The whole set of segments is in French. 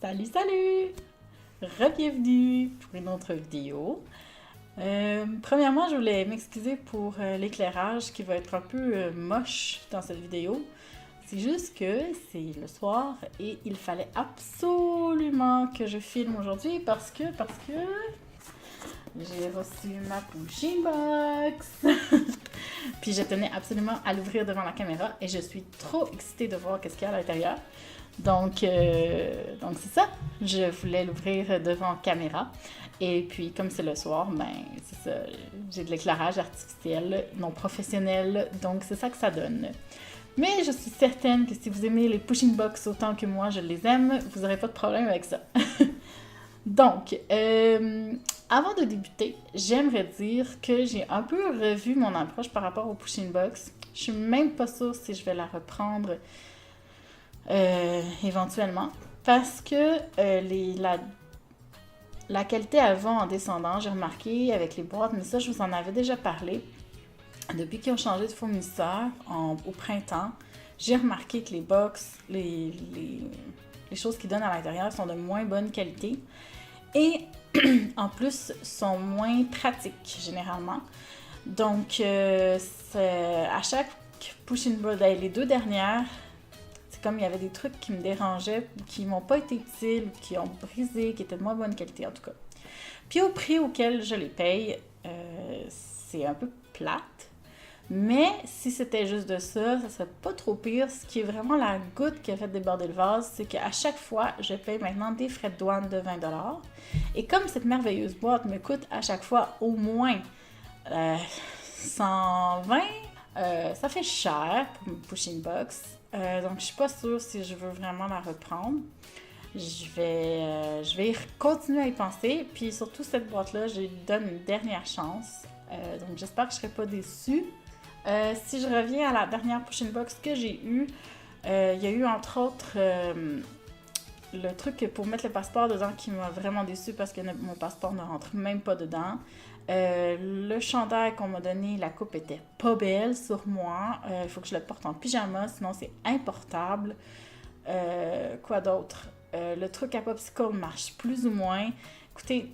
Salut, salut! Re-bienvenue pour une autre vidéo. Premièrement, je voulais m'excuser pour l'éclairage qui va être un peu moche dans cette vidéo. C'est juste que c'est le soir et il fallait absolument que je filme aujourd'hui parce que j'ai reçu ma pushing box. Puis je tenais absolument à l'ouvrir devant la caméra et je suis trop excitée de voir qu'est-ce qu'il y a à l'intérieur. Donc c'est ça, je voulais l'ouvrir devant caméra. Et puis, comme c'est le soir, ben, c'est ça, j'ai de l'éclairage artificiel, non professionnel, donc c'est ça que ça donne. Mais je suis certaine que si vous aimez les pushing box autant que moi je les aime, vous n'aurez pas de problème avec ça. Donc, avant de débuter, j'aimerais dire que j'ai un peu revu mon approche par rapport aux pushing box. Je suis même pas sûre si je vais la reprendre éventuellement, parce que la qualité avant en descendant, j'ai remarqué avec les boîtes, mais ça je vous en avais déjà parlé, depuis qu'ils ont changé de fournisseur au printemps, j'ai remarqué que les box, les choses qu'ils donnent à l'intérieur sont de moins bonne qualité et en plus sont moins pratiques généralement. Donc à chaque pushing board, les deux dernières, comme il y avait des trucs qui me dérangeaient, qui m'ont pas été utiles, qui ont brisé, qui étaient de moins bonne qualité en tout cas. Puis au prix auquel je les paye, c'est un peu plate. Mais si c'était juste de ça serait pas trop pire. Ce qui est vraiment la goutte qui a fait déborder le vase, c'est qu'à chaque fois, je paye maintenant des frais de douane de 20$. Et comme cette merveilleuse boîte me coûte à chaque fois au moins 120$, ça fait cher pour une pushing box. Donc, je suis pas sûre si je veux vraiment la reprendre. Je vais continuer à y penser. Puis surtout, cette boîte-là, je lui donne une dernière chance. Donc, j'espère que je ne serai pas déçue. Si je reviens à la dernière pushing box que j'ai eue, il y a eu entre autres le truc pour mettre le passeport dedans qui m'a vraiment déçue parce que mon passeport ne rentre même pas dedans. Le chandail qu'on m'a donné, la coupe était pas belle sur moi. Il faut que je le porte en pyjama, sinon c'est importable. Quoi d'autre? Le truc à popsicle marche plus ou moins. Écoutez,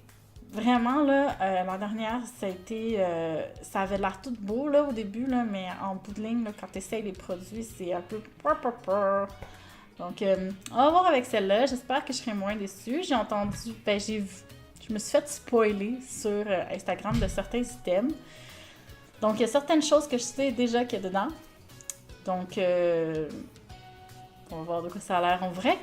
vraiment, là, l'an dernière, ça avait l'air tout beau là, au début, là, mais en bout de ligne, là, quand tu essayes les produits, c'est un peu... Donc, on va voir avec celle-là. J'espère que je serai moins déçue. J'ai entendu... Je me suis fait spoiler sur Instagram de certains items. Donc, il y a certaines choses que je sais déjà qu'il y a dedans. Donc, on va voir de quoi ça a l'air en vrai.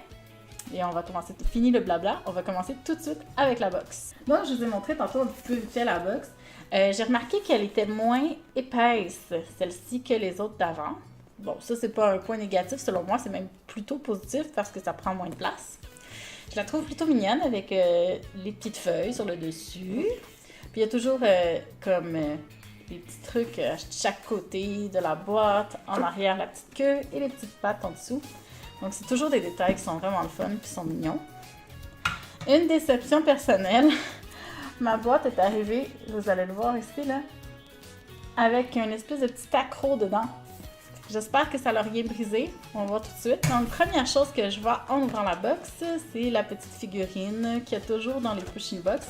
Et on va commencer, fini le blabla, on va commencer tout de suite avec la box. Donc, je vous ai montré tantôt un petit peu vite fait la box. J'ai remarqué qu'elle était moins épaisse, celle-ci, que les autres d'avant. Bon, ça, c'est pas un point négatif, selon moi, c'est même plutôt positif parce que ça prend moins de place. Je la trouve plutôt mignonne avec les petites feuilles sur le dessus. Puis il y a toujours comme des petits trucs à chaque côté de la boîte, en arrière la petite queue et les petites pattes en dessous. Donc c'est toujours des détails qui sont vraiment le fun et qui sont mignons. Une déception personnelle, ma boîte est arrivée, vous allez le voir ici là, avec une espèce de petit accroc dedans. J'espère que ça l'a rien brisé. On va voir tout de suite. Donc, première chose que je vois en ouvrant la box, c'est la petite figurine qu'il y a toujours dans les pushing box.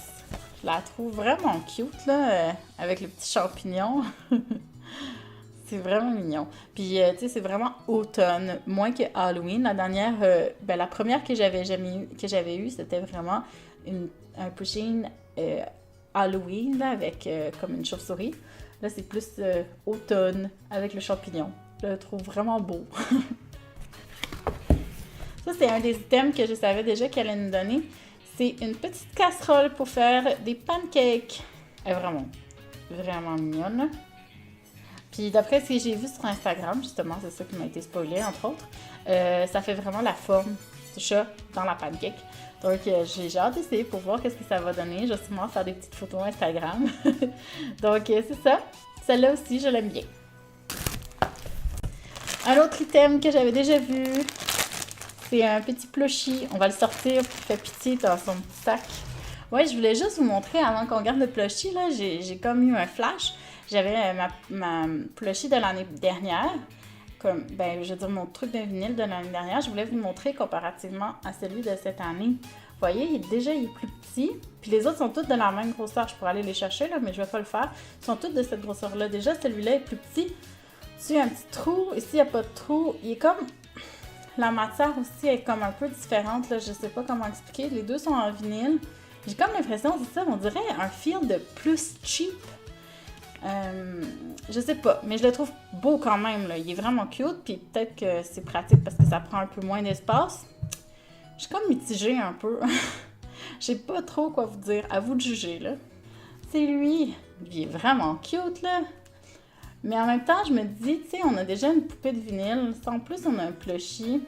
Je la trouve vraiment cute, là, avec le petit champignon. C'est vraiment mignon. Puis, tu sais, c'est vraiment automne, moins que Halloween. La dernière, la première que j'avais eue, c'était vraiment un pushing Halloween, là, avec comme une chauve-souris. Là, c'est plus automne, avec le champignon. Je le trouve vraiment beau. Ça, c'est un des items que je savais déjà qu'elle allait nous donner. C'est une petite casserole pour faire des pancakes. Elle est vraiment, vraiment mignonne. Puis d'après ce que j'ai vu sur Instagram, justement, c'est ça qui m'a été spoilé, entre autres, ça fait vraiment la forme du chat dans la pancake. Donc, j'ai hâte d'essayer pour voir qu'est-ce que ça va donner. Je vais sûrement faire des petites photos Instagram. Donc, c'est ça. Celle-là aussi, je l'aime bien. Un autre item que j'avais déjà vu, c'est un petit plushie. On va le sortir pour faire pitié dans son petit sac. Ouais, je voulais juste vous montrer avant qu'on regarde le plushie, là, j'ai comme eu un flash. J'avais ma plushie de l'année dernière. comme, ben, je veux dire, mon truc de vinyle de l'année dernière, je voulais vous le montrer comparativement à celui de cette année. Vous voyez, il est plus petit, puis les autres sont tous de la même grosseur. Je pourrais aller les chercher, là, mais je vais pas le faire. Ils sont tous de cette grosseur-là. Déjà, celui-là est plus petit. Ici, il y a un petit trou. Ici, il n'y a pas de trou. Il est comme... La matière aussi est comme un peu différente, là. Je sais pas comment expliquer. Les deux sont en vinyle. J'ai comme l'impression, c'est ça, on dirait un feel de plus cheap. Je sais pas, mais je le trouve beau quand même, là. Il est vraiment cute, puis peut-être que c'est pratique parce que ça prend un peu moins d'espace. Je suis comme mitigée un peu. Je sais pas trop quoi vous dire, à vous de juger, là. C'est lui, il est vraiment cute, là. Mais en même temps, je me dis, tu sais, on a déjà une poupée de vinyle. En plus, on a un plushie.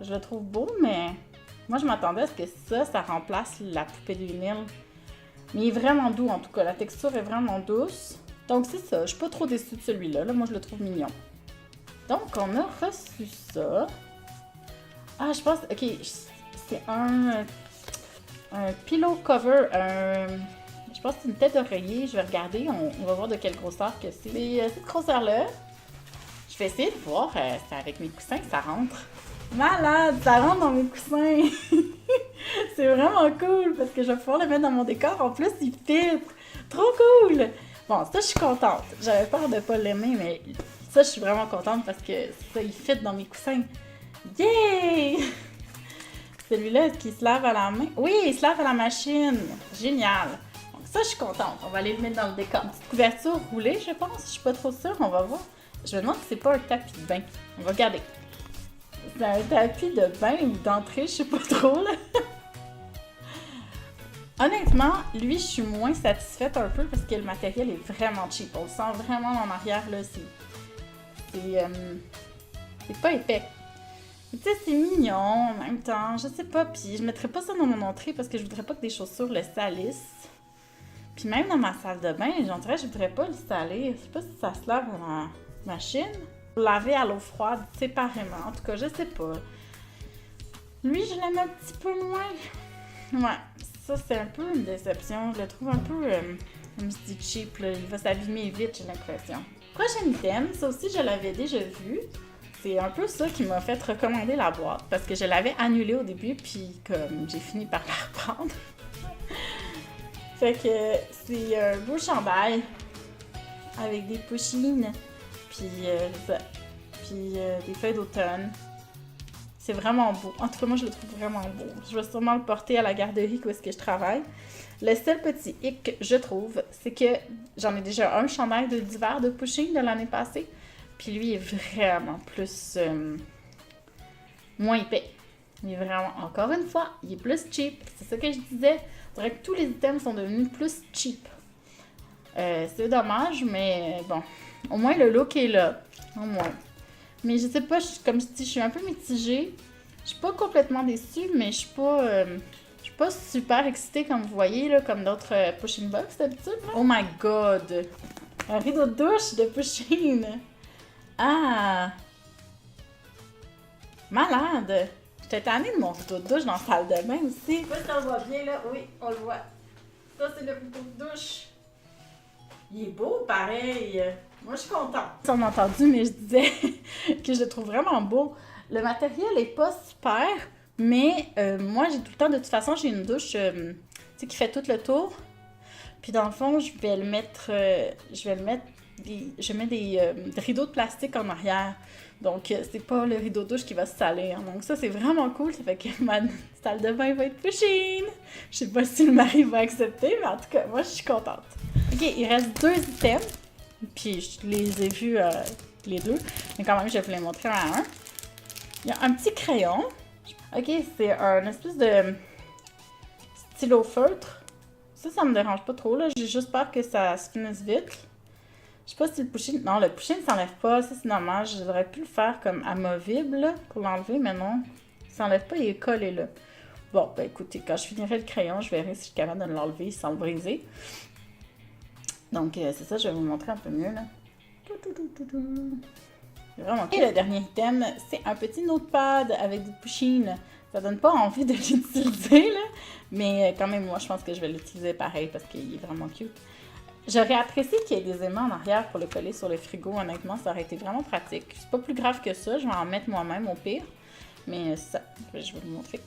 Je le trouve beau, mais moi, je m'attendais à ce que ça remplace la poupée de vinyle. Mais il est vraiment doux, en tout cas. La texture est vraiment douce. Donc, c'est ça. Je suis pas trop déçue de celui-là. Là, moi, je le trouve mignon. Donc, on a reçu ça. Ah, je pense... OK, c'est un pillow cover. Je pense que c'est une tête d'oreiller. Je vais regarder. On va voir de quelle grosseur que c'est. C'est cette grosseur-là. Je vais essayer de voir. C'est avec mes coussins que ça rentre. Malade! Ça rentre dans mes coussins! C'est vraiment cool parce que je vais pouvoir le mettre dans mon décor. En plus, il fit! Trop cool! Bon, ça, je suis contente. J'avais peur de pas l'aimer, mais ça, je suis vraiment contente parce que ça, il fit dans mes coussins. Yay! Celui-là, est-ce qu'il se lave à la main? Oui, il se lave à la machine! Génial! Donc ça, je suis contente. On va aller le mettre dans le décor. Une petite couverture roulée, je pense. Je suis pas trop sûre. On va voir. Je me demande si c'est pas un tapis de bain. On va regarder. C'est un tapis de bain ou d'entrée, je sais pas trop, là. Honnêtement, lui, je suis moins satisfaite un peu parce que le matériel est vraiment cheap. On le sent vraiment en arrière, là. C'est pas épais. Tu sais, c'est mignon en même temps. Je sais pas, puis je mettrais pas ça dans mon entrée parce que je voudrais pas que des chaussures le salissent. Puis même dans ma salle de bain, j'en dirais, je voudrais pas le salir. Je sais pas si ça se lave dans la machine. Laver à l'eau froide séparément. En tout cas, je sais pas. Lui, je l'aime un petit peu moins. Ouais, ça, c'est un peu une déception. Je le trouve un peu, comme je dis, cheap. Là. Il va s'abîmer vite, j'ai l'impression. Prochain item, ça aussi, je l'avais déjà vu. C'est un peu ça qui m'a fait recommander la boîte. Parce que je l'avais annulée au début, puis comme j'ai fini par la reprendre. Fait que c'est un beau chandail avec des pushines. Puis des feuilles d'automne. C'est vraiment beau. En tout cas, moi, je le trouve vraiment beau. Je vais sûrement le porter à la garderie où est-ce que je travaille. Le seul petit hic, je trouve, c'est que j'en ai déjà un chandail d'hiver de pushing de l'année passée. Puis lui est vraiment plus... moins épais. Il est vraiment, encore une fois, il est plus cheap. C'est ça que je disais. Je dirais que tous les items sont devenus plus cheap. C'est dommage, mais bon... Au moins, le look est là. Au moins. Mais je sais pas, comme je dis, je suis un peu mitigée. Je suis pas complètement déçue, mais je suis pas super excitée, comme vous voyez, là, comme d'autres pushing box d'habitude. Oh my god! Un rideau de douche de pushing! Ah! Malade! J'étais tannée de mon rideau de douche dans la salle de bain aussi. Je sais pas si on le voit bien, là. Oui, on le voit. Ça, c'est le rideau de douche. Il est beau, pareil! Moi, je suis contente. On a entendu, mais je disais que je le trouve vraiment beau. Le matériel est pas super, mais moi, j'ai tout le temps, de toute façon, j'ai une douche qui fait tout le tour. Puis dans le fond, je vais mettre des rideaux de plastique en arrière. Donc, c'est pas le rideau de douche qui va se salir. Donc ça, c'est vraiment cool. Ça fait que ma salle de bain va être pushing. Je sais pas si le mari va accepter, mais en tout cas, moi, je suis contente. OK, il reste 2 items. Puis je les ai vus les deux. Mais quand même, je vais vous les montrer un à un. Il y a un petit crayon. OK, c'est un espèce de stylo feutre. Ça me dérange pas trop, là. J'ai juste peur que ça se finisse vite. Je sais pas si le pushing... Non, le pushing ne s'enlève pas. Ça, c'est dommage. J'aurais pu le faire comme amovible, là, pour l'enlever, mais non. Il s'enlève pas, il est collé, là. Bon, ben écoutez, quand je finirai le crayon, je verrai si je suis capable de l'enlever sans le briser. Donc, c'est ça, je vais vous montrer un peu mieux, là. Vraiment. Et le dernier item, c'est un petit notepad avec des pushines. Ça donne pas envie de l'utiliser, là. Mais quand même, moi, je pense que je vais l'utiliser pareil parce qu'il est vraiment cute. J'aurais apprécié qu'il y ait des aimants en arrière pour le coller sur le frigo. Honnêtement, ça aurait été vraiment pratique. C'est pas plus grave que ça. Je vais en mettre moi-même au pire. Mais ça, je vais vous montrer.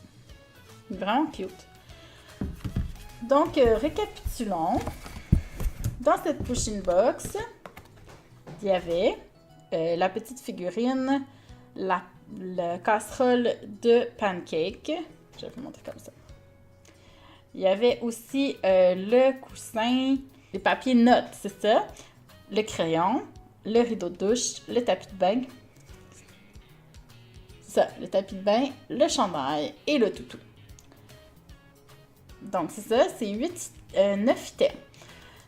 Vraiment cute. Donc, récapitulons. Dans cette push-in box, il y avait la petite figurine, la casserole de pancake. Je vais vous montrer comme ça. Il y avait aussi le coussin, les papiers notes, c'est ça, le crayon, le rideau de douche, le tapis de bain, ça, le tapis de bain, le chandail et le toutou. Donc, c'est ça, c'est 9 items.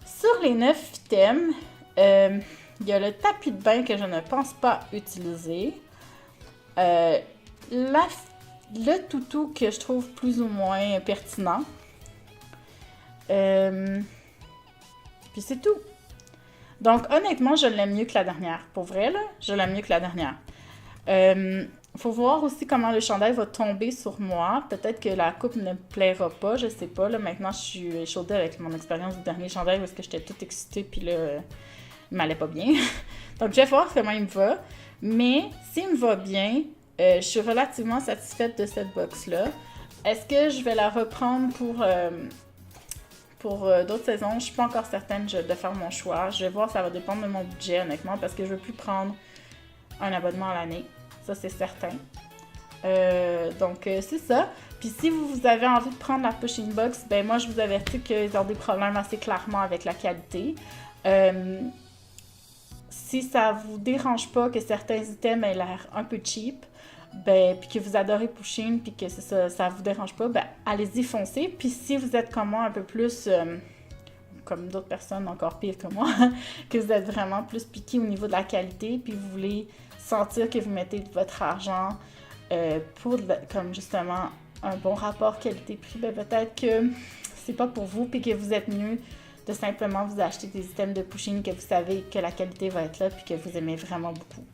Sur les 9 items, il y a le tapis de bain que je ne pense pas utiliser. Le toutou que je trouve plus ou moins pertinent. Puis c'est tout. Donc, honnêtement, je l'aime mieux que la dernière. Pour vrai, là, je l'aime mieux que la dernière. Faut voir aussi comment le chandail va tomber sur moi. Peut-être que la coupe ne me plaira pas, je sais pas. Là, maintenant, je suis échaudée avec mon expérience du dernier chandail parce que j'étais toute excitée puis là, il m'allait pas bien. Donc, je vais voir comment il me va. Mais s'il me va bien, je suis relativement satisfaite de cette box-là. Est-ce que je vais la reprendre pour d'autres saisons? Je suis pas encore certaine de faire mon choix. Je vais voir, ça va dépendre de mon budget, honnêtement, parce que je veux plus prendre un abonnement à l'année. Ça, c'est certain. Donc, c'est ça. Puis si vous avez envie de prendre la push-in box, ben moi, je vous avertis qu'ils ont des problèmes assez clairement avec la qualité. Si ça vous dérange pas que certains items aient l'air un peu cheap, ben, puis que vous adorez Push-in, puis que ça vous dérange pas, ben, allez-y, foncez. Puis si vous êtes comme moi, un peu plus, comme d'autres personnes encore pires que moi, que vous êtes vraiment plus piqué au niveau de la qualité, puis vous voulez sentir que vous mettez votre argent pour, comme justement, un bon rapport qualité-prix, ben peut-être que c'est pas pour vous, puis que vous êtes mieux de simplement vous acheter des items de Push-in que vous savez que la qualité va être là, puis que vous aimez vraiment beaucoup.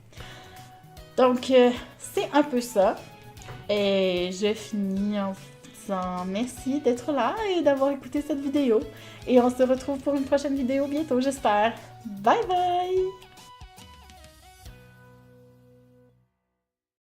Donc, c'est un peu ça. Et je finis en vous disant merci d'être là et d'avoir écouté cette vidéo. Et on se retrouve pour une prochaine vidéo bientôt, j'espère. Bye bye!